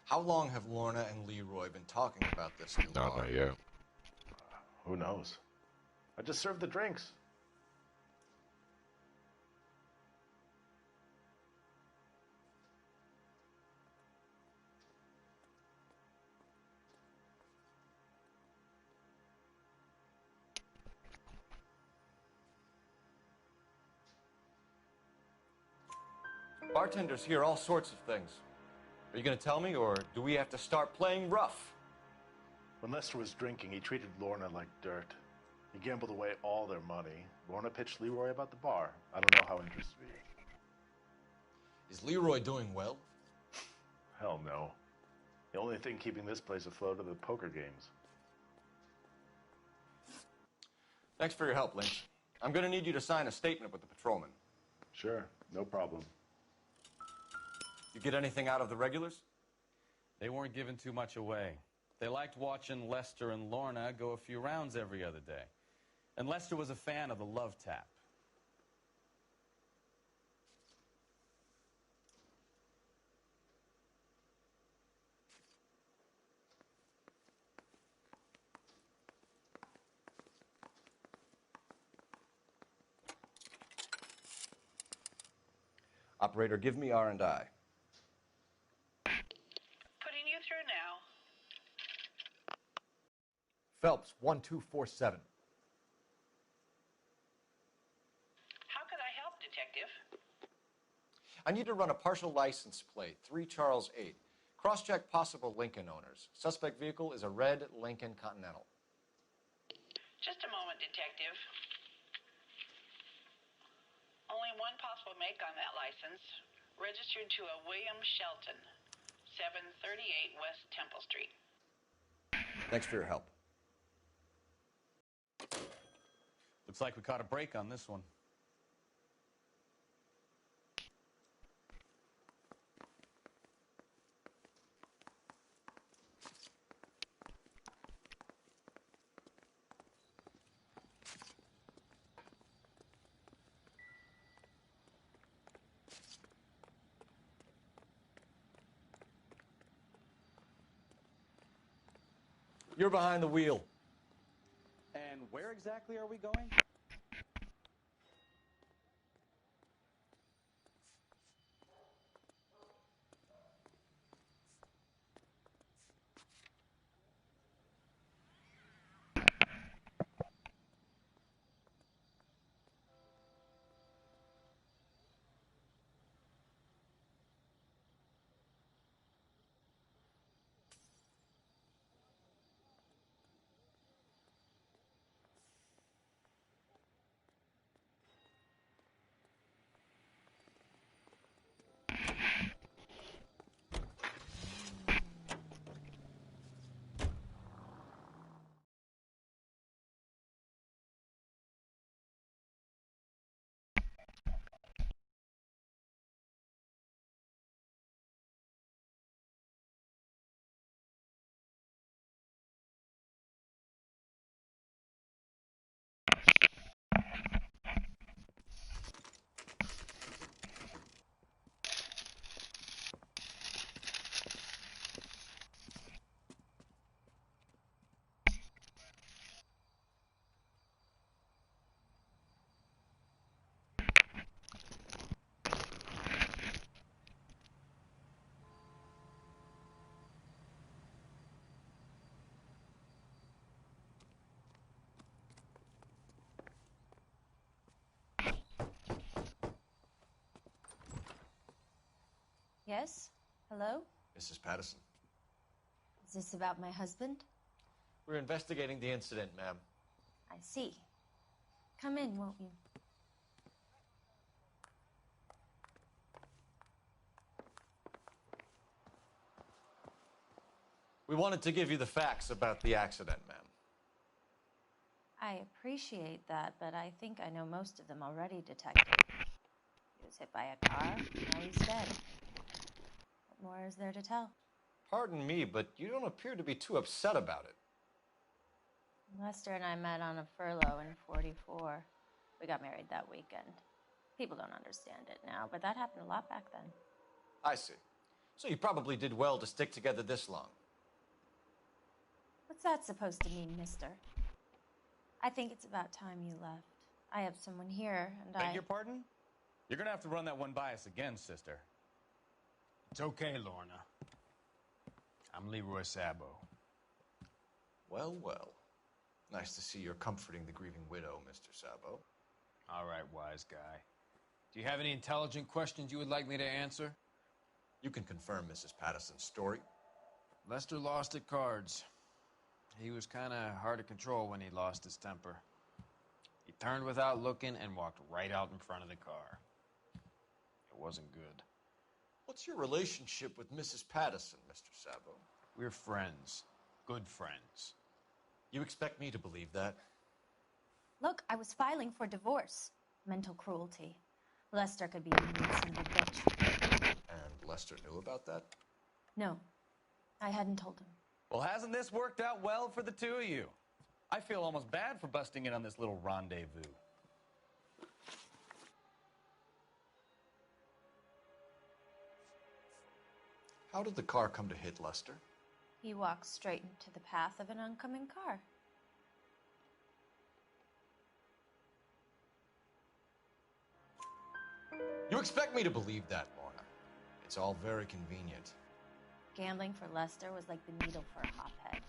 How long have Lorna and Leroy been talking about this new bar? Not yet. Who knows? I just served the drinks. Bartenders hear all sorts of things. Are you going to tell me, or do we have to start playing rough? When Lester was drinking, he treated Lorna like dirt. He gambled away all their money. Lorna pitched Leroy about the bar. I don't know how interested he is. Is Leroy doing well? Hell no. The only thing keeping this place afloat are the poker games. Thanks for your help, Lynch. I'm going to need you to sign a statement with the patrolman. Sure, no problem. You get anything out of the regulars? They weren't giving too much away. They liked watching Lester and Lorna go a few rounds every other day. And Lester was a fan of the love tap. Operator, give me R&I. Putting you through now. Phelps, 1247. How could I help, Detective? I need to run a partial license plate, 3 Charles 8. Cross-check possible Lincoln owners. Suspect vehicle is a red Lincoln Continental. Just a moment, Detective. Only one possible make on that license. Registered to a William Shelton, 738 West Temple Street. Thanks for your help. Looks like we caught a break on this one. You're behind the wheel. And where exactly are we going? Yes? Hello? Mrs. Patterson. Is this about my husband? We're investigating the incident, ma'am. I see. Come in, won't you? We wanted to give you the facts about the accident, ma'am. I appreciate that, but I think I know most of them already, Detective. He was hit by a car, now he's dead. What more is there to tell? Pardon me, but you don't appear to be too upset about it. Lester and I met on a furlough in '44. We got married that weekend. People don't understand it now, but that happened a lot back then. I see. So you probably did well to stick together this long. What's that supposed to mean, mister? I think it's about time you left. I have someone here, and Beg your pardon? You're gonna have to run that one by us again, sister. It's okay, Lorna. I'm Leroy Sabo. Well, well. Nice to see you're comforting the grieving widow, Mr. Sabo. All right, wise guy. Do you have any intelligent questions you would like me to answer? You can confirm Mrs. Patterson's story. Lester lost at cards. He was kind of hard to control when he lost his temper. He turned without looking and walked right out in front of the car. It wasn't good. What's your relationship with Mrs. Patterson, Mr. Sabo? We're friends. Good friends. You expect me to believe that? Look, I was filing for divorce. Mental cruelty. Lester could be a mean son of a bitch. And Lester knew about that? No, I hadn't told him. Well, hasn't this worked out well for the two of you? I feel almost bad for busting in on this little rendezvous. How did the car come to hit Lester? He walked straight into the path of an oncoming car. You expect me to believe that, Lorna. It's all very convenient. Gambling for Lester was like the needle for a hophead.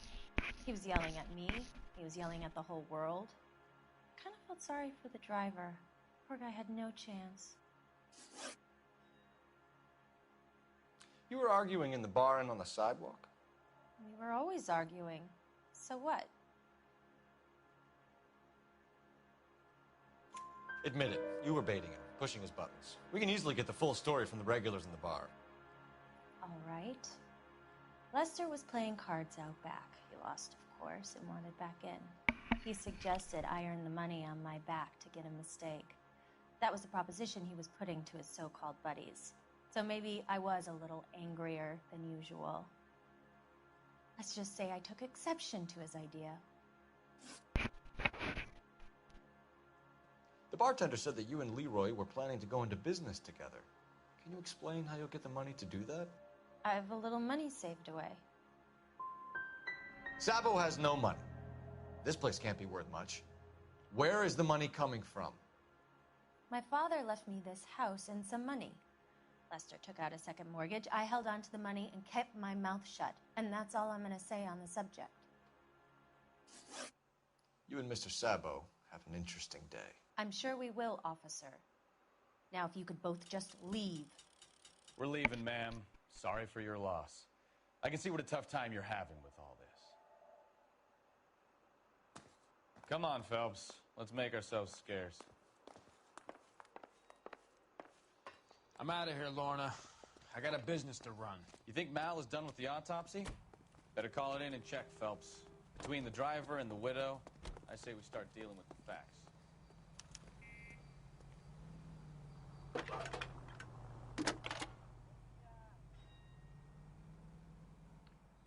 He was yelling at me. He was yelling at the whole world. I kind of felt sorry for the driver. Poor guy had no chance. You were arguing in the bar and on the sidewalk? We were always arguing. So what? Admit it, you were baiting him, pushing his buttons. We can easily get the full story from the regulars in the bar. All right. Lester was playing cards out back. He lost, of course, and wanted back in. He suggested I earn the money on my back to get a mistake. That was the proposition he was putting to his so-called buddies. So maybe I was a little angrier than usual. Let's just say I took exception to his idea. The bartender said that you and Leroy were planning to go into business together. Can you explain how you'll get the money to do that? I have a little money saved away. Sabo has no money. This place can't be worth much. Where is the money coming from? My father left me this house and some money. Lester took out a second mortgage. I held on to the money and kept my mouth shut. And that's all I'm going to say on the subject. You and Mr. Sabo have an interesting day. I'm sure we will, officer. Now, if you could both just leave. We're leaving, ma'am. Sorry for your loss. I can see what a tough time you're having with all this. Come on, Phelps. Let's make ourselves scarce. I'm out of here, Lorna. I got a business to run. You think Mal is done with the autopsy? Better call it in and check, Phelps. Between the driver and the widow, I say we start dealing with the facts.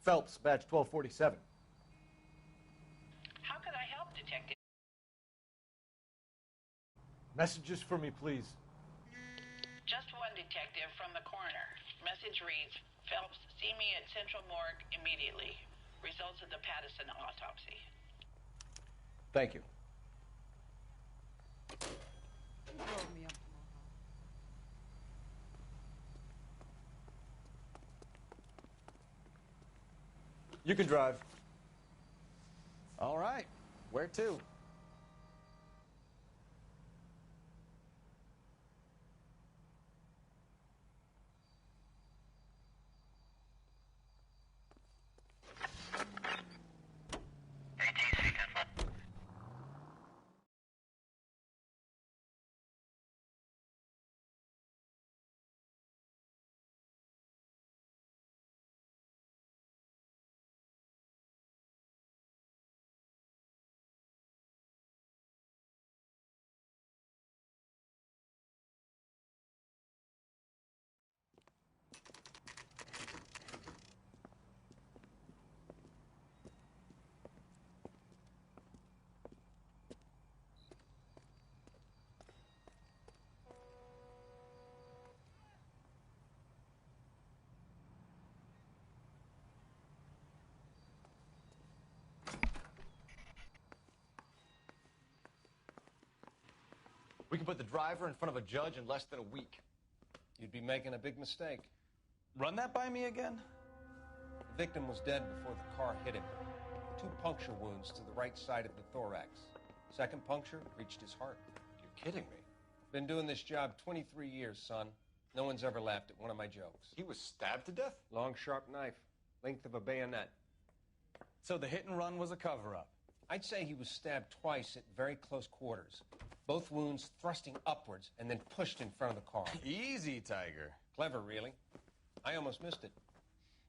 Phelps, badge 1247. How could I help, Detective? Messages for me, please. Just one detective from the coroner. Message reads, Phelps, see me at Central Morgue immediately. Results of the Patterson autopsy. Thank you. You can drive. All right. Where to? We can put the driver in front of a judge in less than a week. You'd be making a big mistake. Run that by me again? The victim was dead before the car hit him. 2 puncture wounds to the right side of the thorax. Second puncture reached his heart. You're kidding me. Been doing this job 23 years, son. No one's ever laughed at one of my jokes. He was stabbed to death? Long, sharp knife. Length of a bayonet. So the hit and run was a cover-up? I'd say he was stabbed twice at very close quarters. Both wounds thrusting upwards and then pushed in front of the car. Easy, Tiger. Clever, really. I almost missed it.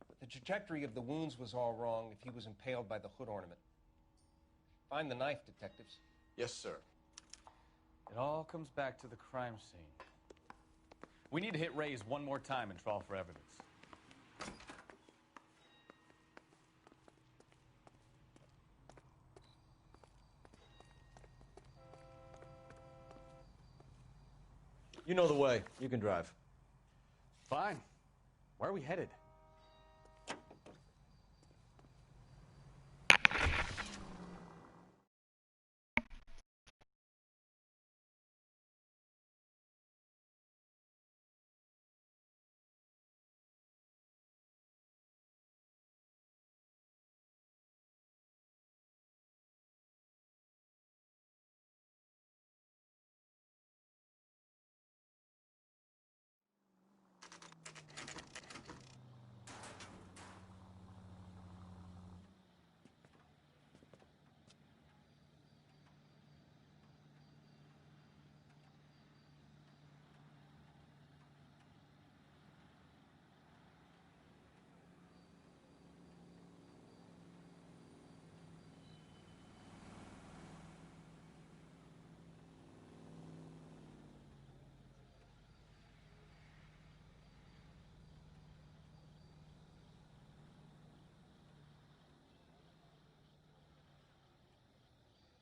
But the trajectory of the wounds was all wrong if he was impaled by the hood ornament. Find the knife, detectives. Yes, sir. It all comes back to the crime scene. We need to hit Ray's one more time and trawl for evidence. You know the way. You can drive. Fine. Where are we headed?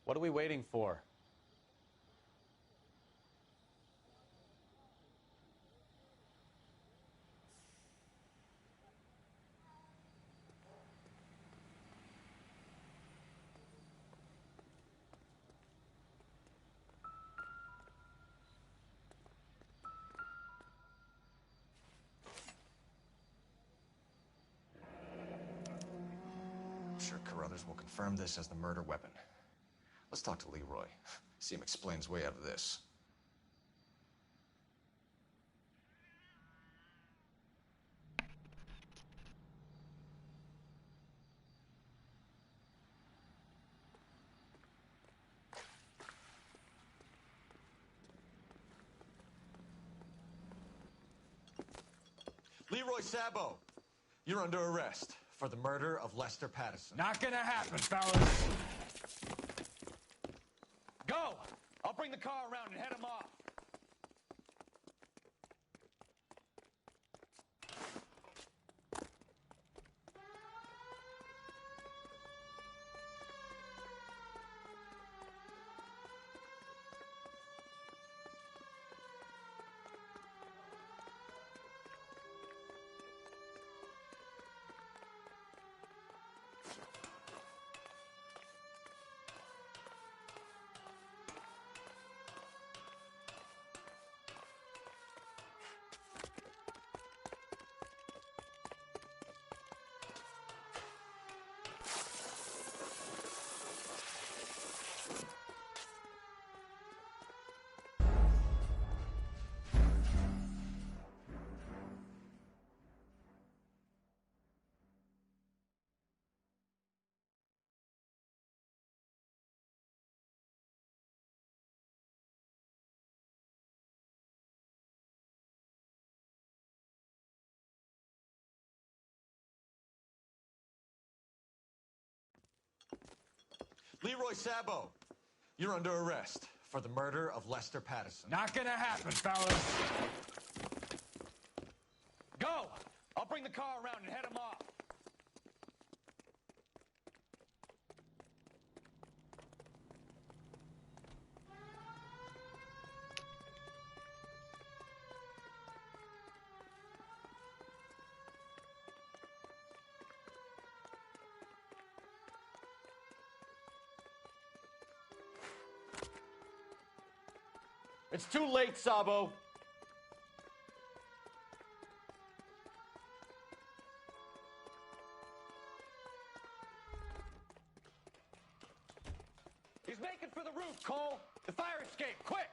What are we waiting for? I'm sure Carruthers will confirm this as the murder weapon. Let's talk to Leroy. See him explain his way out of this. Leroy Sabo, you're under arrest for the murder of Lester Patterson. Not gonna happen, fellas. Go! I'll bring the car around and head him off. Leroy Sabo, you're under arrest for the murder of Lester Patterson. Not gonna happen, fellas. Go! I'll bring the car around and head him off. It's too late, Sabo. He's making for the roof, Cole. The fire escape, quick!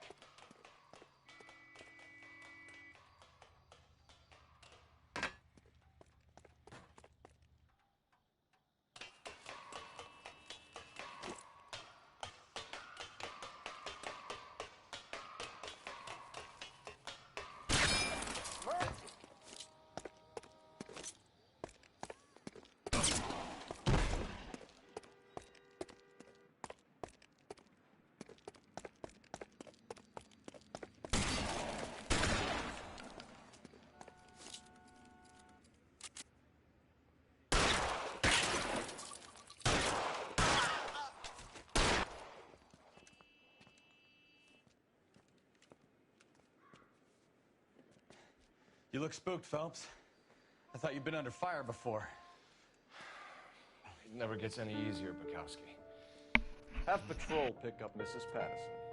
You look spooked, Phelps. I thought you'd been under fire before. It never gets any easier, Bukowski. Have patrol pick up Mrs. Patterson.